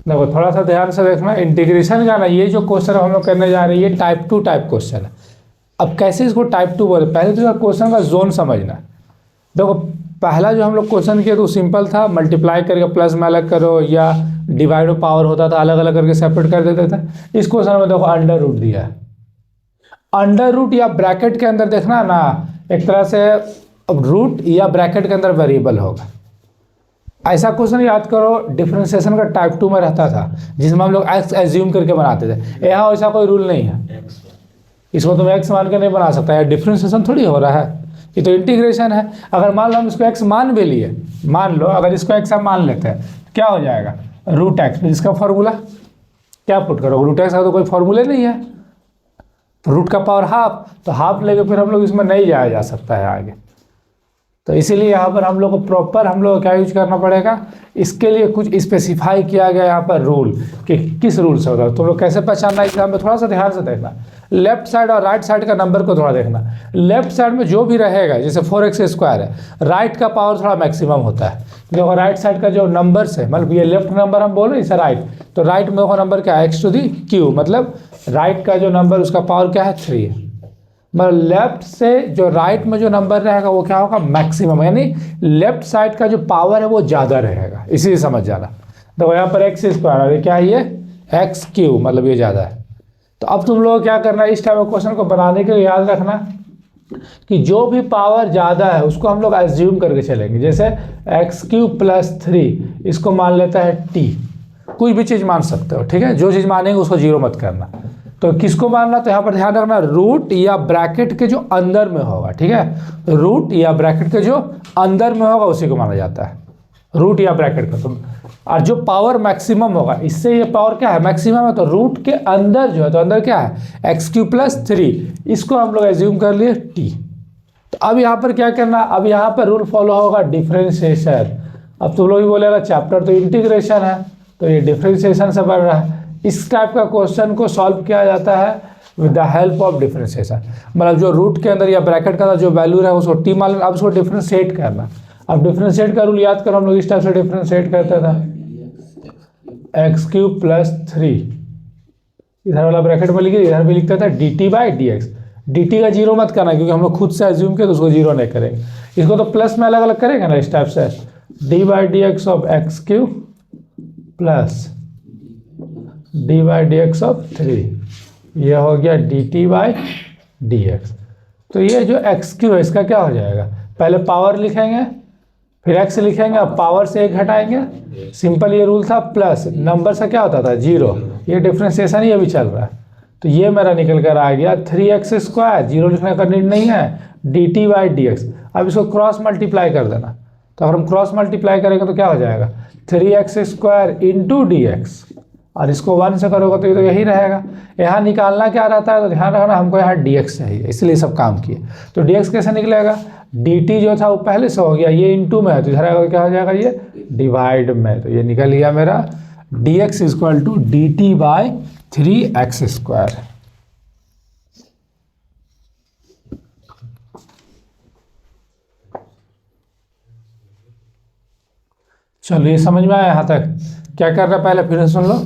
देखो थोड़ा सा ध्यान से देखना, इंटीग्रेशन का ना ये जो क्वेश्चन हम लोग करने जा रहे हैं ये टाइप 2 टाइप क्वेश्चन है। अब कैसे इसको टाइप 2 बोले, पहले तो क्वेश्चन का जोन समझना। देखो पहला जो हम लोग क्वेश्चन किए तो सिंपल था, मल्टीप्लाई करके प्लस में अलग करो या डिवाइड ऑफ पावर होता था, अलग अलग करके सेपरेट कर देते थे। इस क्वेश्चन में देखो अंडर रूट दिया है, अंडर रूट या ब्रैकेट के अंदर देखना ना, एक तरह से रूट या ब्रैकेट के अंदर वेरिएबल होगा। ऐसा क्वेश्चन याद करो डिफरेंशिएशन का टाइप 2 में रहता था, जिसमें हम लोग एक्स एज्यूम करके बनाते थे। यहाँ ऐसा कोई रूल नहीं है, इसको तुम एक्स मान के नहीं बना सकता है, डिफरेंशिएशन थोड़ी हो रहा है, ये तो इंटीग्रेशन है। अगर मान लो हम इसको एक्स मान भी लिए, मान लो अगर इसको एक्स हम मान लेते हैं क्या हो जाएगा, रूट एक्स। इसका फॉर्मूला क्या पुट करो, रूट एक्स का तो कोई फॉर्मूले नहीं है, तो रूट का पावर हाफ, तो हाफ लेके फिर हम लोग इसमें नहीं जाया जा सकता है आगे। तो इसीलिए यहाँ पर हम लोग को प्रॉपर हम लोग को क्या यूज करना पड़ेगा, इसके लिए कुछ स्पेसिफाई किया गया यहाँ पर रूल कि किस रूल से होता है। तुम लोग कैसे पहचानना एग्जाम में, थोड़ा सा ध्यान से देखना। लेफ्ट साइड और राइट साइड का नंबर को थोड़ा देखना। लेफ्ट साइड में जो भी रहेगा, जैसे 4x² है, राइट का पावर थोड़ा मैक्सिमम होता है। देखो राइट साइड का जो नंबर्स है, मतलब ये लेफ्ट नंबर हम बोल रहे हैं इसे राइट, तो राइट में नंबर क्या है, x⁻⁻, मतलब राइट का जो नंबर उसका पावर क्या है 3 है। मतलब लेफ्ट से जो राइट में जो नंबर रहेगा वो क्या होगा, मैक्सिमम, यानी लेफ्ट साइड का जो पावर है वो ज़्यादा रहेगा, इसीलिए समझ जाना। देखो यहाँ पर x² है, क्या है ये x3, मतलब ये ज़्यादा है। तो अब तुम लोग क्या करना है, इस टाइप ऑफ क्वेश्चन को बनाने के लिए याद रखना कि जो भी पावर ज़्यादा है उसको हम लोग एज्यूम करके चलेंगे। जैसे x³ + 3 इसको मान लेता है t, कोई भी चीज़ मान सकते हो, ठीक है, जो चीज़ मानेंगे उसको जीरो मत करना। तो किसको मानना, तो यहाँ पर ध्यान रखना रूट या ब्रैकेट के जो अंदर में होगा, ठीक है, रूट या ब्रैकेट के जो अंदर में होगा उसी को माना जाता है, रूट या ब्रैकेट का। तुम और जो पावर मैक्सिमम होगा, इससे ये पावर क्या है मैक्सिमम है, तो रूट के अंदर जो है, तो अंदर क्या है x³ + 3, इसको हम लोग एज्यूम कर लिए t। तो अब यहाँ पर क्या करना, अब यहाँ पर रूल फॉलो होगा डिफरेंशिएशन। अब तुम लोग भी बोलेगा चैप्टर तो इंटीग्रेशन है, तो ये डिफरेंशिएशन से बढ़ रहा है। इस टाइप का क्वेश्चन को सॉल्व किया जाता है with the help of differentiation. मतलब जो रूट के अंदर या ब्रैकेट का जो वैल्यू है उसको t मान लेना, अब उसको डिफरेंशिएट करना। अब डिफरेंशिएट का रूल याद करो, हम लोग इस टाइप से डिफरेंशिएट करते थे, x³ + 3, इधर वाला ब्रैकेट में लिखिए, इधर भी लिखते थे dt/dx। dt का जीरो मत करना क्योंकि हम लोग खुद से एज्यूम किए तो उसको जीरो नहीं करेंगे, इसको तो प्लस में अलग अलग करेंगे ना इस टाइप से, d/dx of x³ + d/dx of 3, ये हो गया dt/dx। तो ये जो x³ है इसका क्या हो जाएगा, पहले पावर लिखेंगे फिर x लिखेंगे, अब पावर से 1 हटाएंगे, सिंपल ये रूल था, प्लस नंबर से क्या होता था 0, ये डिफरेंशिएशन ही अभी चल रहा है। तो ये मेरा निकल कर आ गया 3x², 0 लिखने का नीड नहीं है, dt/dx। अब इसको क्रॉस मल्टीप्लाई कर देना, तो अगर हम क्रॉस मल्टीप्लाई करेंगे तो क्या हो जाएगा 3x² × dx, और इसको 1 से करोगे तो ये तो यही रहेगा। यहाँ निकालना क्या रहता है, तो ध्यान रखना हमको यहाँ dx चाहिए, इसलिए सब काम किए। तो dx कैसे निकलेगा, dt जो था वो पहले से हो गया, ये इंटू में है तो इधर क्या हो जाएगा ये डिवाइड में, तो ये निकल गया मेरा dx = dt/3x²। चलो ये समझ में आया यहाँ तक। क्या कर रहा है पहले फिर सुन लो,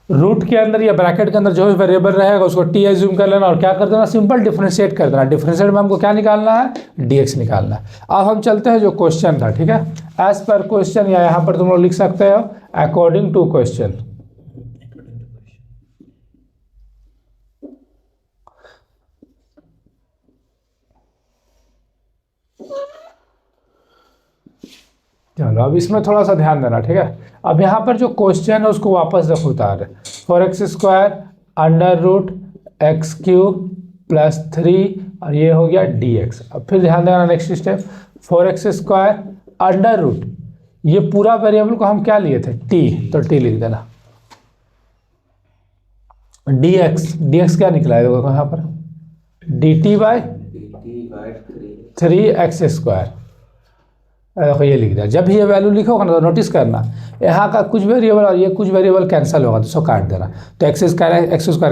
रूट के अंदर या ब्रैकेट के अंदर जो भी वेरिएबल रहेगा उसको t एज्यूम कर लेना और क्या कर देना, सिंपल डिफरेंशिएट कर देना। डिफरेंशिएट में हमको क्या निकालना है, dx निकालना है। अब हम चलते हैं जो क्वेश्चन था, ठीक है, एज पर क्वेश्चन, या यहाँ पर तुम लोग लिख सकते हो अकॉर्डिंग टू क्वेश्चन। चलो अब इसमें थोड़ा सा ध्यान देना, ठीक है। अब यहाँ पर जो क्वेश्चन है उसको वापस देखो उतार, 4x² √ x³ + 3 और ये हो गया dx। अब फिर ध्यान देना नेक्स्ट स्टेप, 4x² √ ये पूरा वेरिएबल को हम क्या लिए थे t, तो t लिख देना, dx क्या निकला है देखो यहाँ पर dt/3x², देखो ये लिख दिया। जब भी ये वैल्यू लिखोगे ना तो नोटिस करना यहाँ का कुछ वेरिएबल और ये कुछ वेरिएबल कैंसिल होगा, तो इसको काट देना। तो x²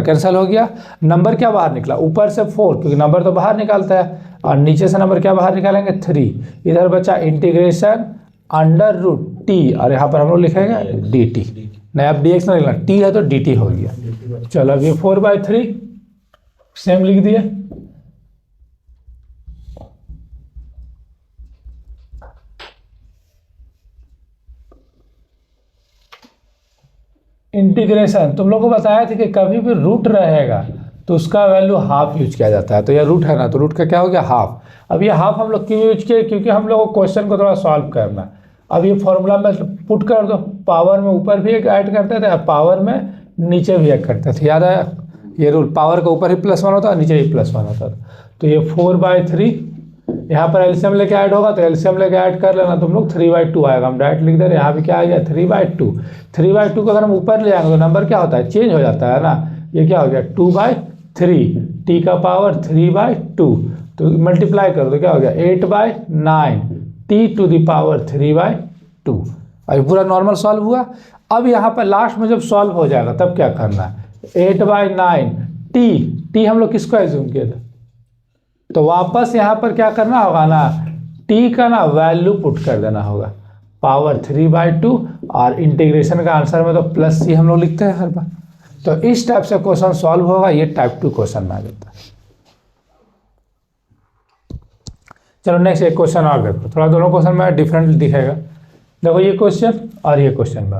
कैंसिल हो गया, नंबर क्या बाहर निकला, ऊपर से 4 क्योंकि नंबर तो बाहर निकालता है, और नीचे से नंबर क्या बाहर निकालेंगे 3। इधर बचा इंटीग्रेशन √t और यहाँ पर हम लोग लिखेंगे dt। नहीं अब डी एक्स नहीं लिखना, टी है तो डी टी हो गया। चलो अब ये 4/3 सेम लिख दिया। इंटीग्रेशन तुम लोगों को बताया था कि कभी भी रूट रहेगा तो उसका वैल्यू हाफ यूज किया जाता है। तो यह रूट है ना, तो रूट का क्या हो गया हाफ। अब ये हाफ हम लोग क्यों यूज किए, क्योंकि हम लोग को क्वेश्चन को थोड़ा सॉल्व करना। अब ये फॉर्मूला में पुट कर दो, पावर में ऊपर भी एक ऐड करते थे, पावर में नीचे भी ऐड करते थे, याद आया ये रूल, पावर के ऊपर ही +1 होता है, नीचे ही +1 होता था। तो ये 4/3 यहाँ पर एलसीएम लेके ऐड होगा, तो एलसीएम लेके ऐड कर लेना तुम लोग, 3/2 आएगा। हम डायरेक्ट लिख दे रहे हैं, यहाँ भी क्या आ गया 3/2। 3/2 को अगर हम ऊपर ले आएंगे तो नंबर क्या होता है, चेंज हो जाता है ना। ये क्या हो गया 2/3, टी का पावर 3/2, तो मल्टीप्लाई कर दो क्या हो गया 8/9, टी टू द पावर 3/2। अभी पूरा नॉर्मल सॉल्व हुआ। अब यहाँ पर लास्ट में जब सॉल्व हो जाएगा तब क्या करना है, 8/9 टी हम लोग किसको एज्यूम किए थे, तो वापस यहाँ पर क्या करना होगा ना, टी का ना वैल्यू पुट कर देना होगा, पावर 3/2, और इंटीग्रेशन का आंसर में तो +c हम लोग लिखते हैं हर बार। तो इस टाइप से क्वेश्चन सॉल्व होगा, ये टाइप 2 क्वेश्चन में आ जाता है। चलो नेक्स्ट एक क्वेश्चन और देखो, थोड़ा दोनों क्वेश्चन में डिफरेंट दिखेगा। देखो ये क्वेश्चन और ये क्वेश्चन में,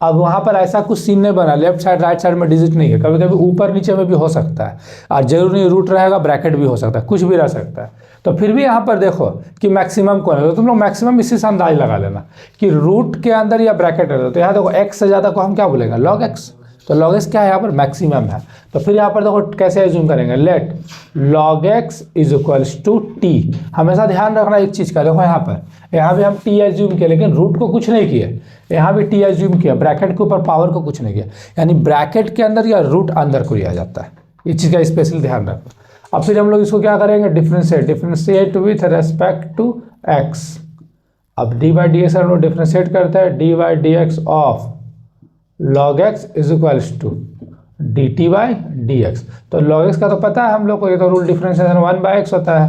अब वहाँ पर ऐसा कुछ सीन नहीं बना, लेफ्ट साइड राइट साइड में डिजिट नहीं है, कभी कभी ऊपर नीचे में भी हो सकता है, और जरूर नहीं रूट रहेगा, ब्रैकेट भी हो सकता है, कुछ भी रह सकता है। तो फिर भी यहाँ पर देखो कि मैक्सिमम कौन है, तो तुम लोग मैक्सिमम इसी से अंदाज लगा लेना कि रूट के अंदर या ब्रैकेट है। तो यहाँ देखो x से ज़्यादा को हम क्या बोलेंगे log x, तो log x क्या है यहाँ पर मैक्सिमम है। तो फिर यहाँ पर देखो कैसे एज्यूम करेंगे, let log x is equals to t. हमेशा ध्यान रखना एक चीज़ का, देखो यहाँ भी हम टी एज्यूम किए, लेकिन रूट को कुछ नहीं किए, यहाँ भी टी एज्यूम किया, ब्रैकेट के ऊपर पावर को कुछ नहीं किया, यानी ब्रैकेट के अंदर या रूट अंदर को लिया जाता है, इस चीज़ का स्पेशल ध्यान रखो। अब फिर हम लोग इसको क्या करेंगे, differentiate with respect to x। अब d/dx हम लोग डिफ्रेंशिएट करते हैं, d/dx of log x is equals to dt/dx। तो log x का तो पता है हम लोग को, ये तो रूल डिफ्रेंशिएशन 1/x होता है,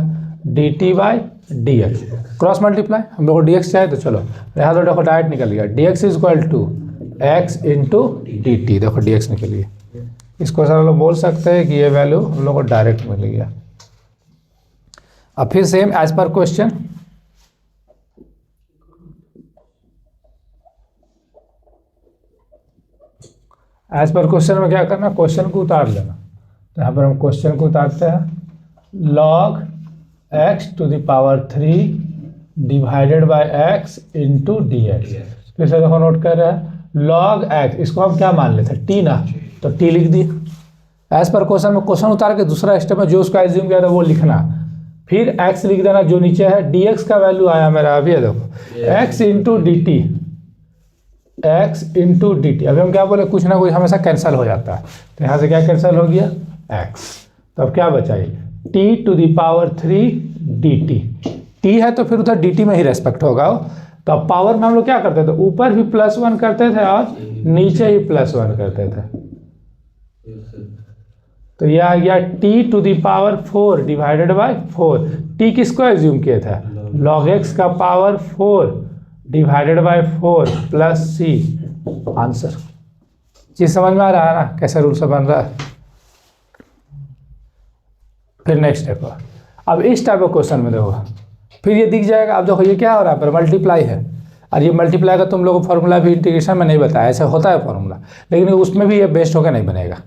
dt/dx क्रॉस मल्टीप्लाई, हम लोग को dx चाहिए तो चलो यहाँ तो देखो डायरेक्ट निकल गया, dx is equal to x into dt, देखो dx निकल गया। इसको सर लोग बोल सकते हैं कि ये वैल्यू हम लोग को डायरेक्ट मिल गया। अब फिर same as per question, as per question में क्या करना, क्वेश्चन को उतार लेना। तो यहाँ पर हम क्वेश्चन को उतारते हैं, log x to the power 3 divided by x into dx। फिर से देखो नोट कर रहे हैं, log x इसको हम क्या मान लेते हैं, t ना, तो t लिख दी। एज पर क्वेश्चन में क्वेश्चन उतार के दूसरा स्टेप में जो उसका एज्यूम किया था वो लिखना, फिर x लिख देना जो नीचे है, dx का वैल्यू आया मेरा अभी देखो x into D T, x into D T. अभी हम क्या बोले, कुछ ना कुछ हमेशा कैंसिल हो जाता है, तो यहाँ से क्या कैंसिल हो गया x। तो अब क्या बचा ये t to the power 3 dt, t है तो फिर उधर dt में ही रेस्पेक्ट होगा। तो अब पावर में हम लोग क्या करते थे, ऊपर भी +1 करते थे और नीचे ही +1 करते थे। तो यह आ गया t to the power 4 divided by 4। t किसको एज्यूम किया था, log x का power 4 divided by 4 plus c। Answer चीज समझ में आ रहा है ना, कैसे रूल से बन रहा है। फिर नेक्स्ट देखो, अब इस टाइप ऑफ क्वेश्चन में देखो फिर ये दिख जाएगा। अब देखो ये क्या हो रहा है, पर मल्टीप्लाई है, और ये मल्टीप्लाई का तुम लोगों को फॉर्मूला भी इंटीग्रेशन में नहीं बताया, ऐसे होता है फॉर्मूला, लेकिन उसमें भी ये बेस्ट होकर नहीं बनेगा।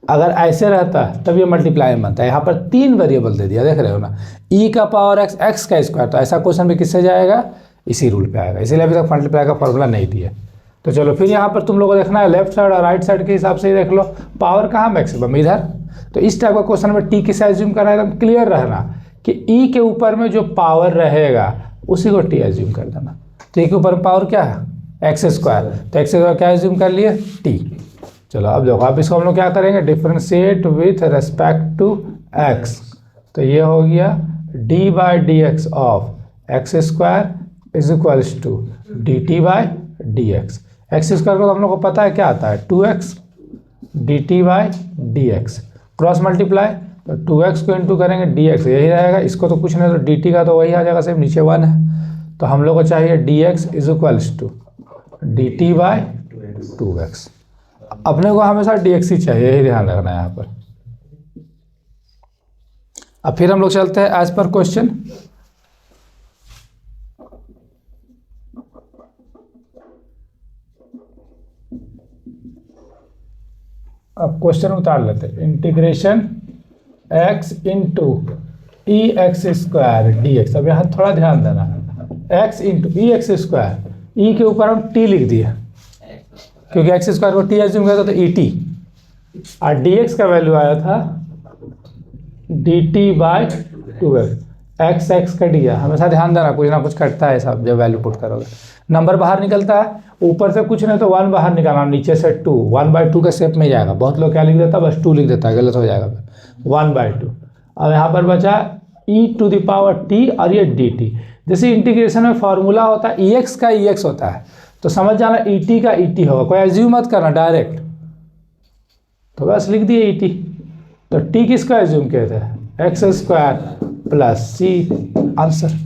अगर ऐसे रहता तब ये मल्टीप्लाई में बनता है। यहाँ पर 3 वेरिएबल दे दिया, देख रहे हो ना, e का पावर x, x का स्क्वायर, तो ऐसा क्वेश्चन भी किससे जाएगा, इसी रूल पे आएगा, इसीलिए अभी तक मल्टीप्लाई का फॉर्मूला नहीं दिया। तो चलो फिर यहाँ पर तुम लोगों को देखना है लेफ्ट साइड और राइट साइड के हिसाब से ही देख लो, पावर कहाँ मैक्सिमम इधर। तो इस टाइप का क्वेश्चन में टी किसे एज्यूम करना है, एकदम क्लियर रहना कि ई के ऊपर में जो पावर रहेगा उसी को टी एज्यूम कर देना। तो ई के ऊपर पावर क्या है एक्स स्क्वायर, तो एक्स स्क्वायर क्या एज्यूम कर लिए टी। चलो अब देखो, अब इसको हम लोग क्या करेंगे, differentiate with respect to x. तो ये हो गया d/dx ऑफ x square is equals to dt/dx। X square को हम लोग को पता है क्या आता है 2x, dt/dx क्रॉस मल्टीप्लाई, तो 2x को इंटू करेंगे dx यही रहेगा, इसको तो कुछ नहीं, तो dt का तो वही आ जाएगा, सिर्फ नीचे 1 है। तो हम लोग को चाहिए dx is equals to dt/2x। 2x। अपने को हमेशा dx ही चाहिए, यही ध्यान रखना है यहाँ पर। अब फिर हम लोग चलते हैं एज पर क्वेश्चन। अब क्वेश्चन उतार लेते हैं। Integration x into e x square d x. अब यहाँ थोड़ा ध्यान देना, x into e x square, e के ऊपर हम t लिख दिया क्योंकि एक्स स्क्वायर को t एज्यूम किया था तो ई टी, और dx का वैल्यू आया था dt by 2x। X x cut गया, हमेशा ध्यान देना कुछ ना कुछ कटता है सब जब वैल्यू पुट करोगे। नंबर बाहर निकलता है, ऊपर से कुछ नहीं तो 1 बाहर निकालना, नीचे से 2, 1/2 के शेप में जाएगा। बहुत लोग क्या लिख देता है, बस 2 लिख देता है, गलत हो जाएगा फिर 1/2। अब यहाँ पर बचा e⁻t और ये dt। जैसे इंटीग्रेशन में फॉर्मूला होता है ex का ex होता है, तो समझ जाना et का et होगा, कोई एज्यूम मत करना डायरेक्ट, तो बस लिख दिए et। तो t किसका एज्यूम किए थे, एक्स स्क्वायर प्लस सी, आंसर।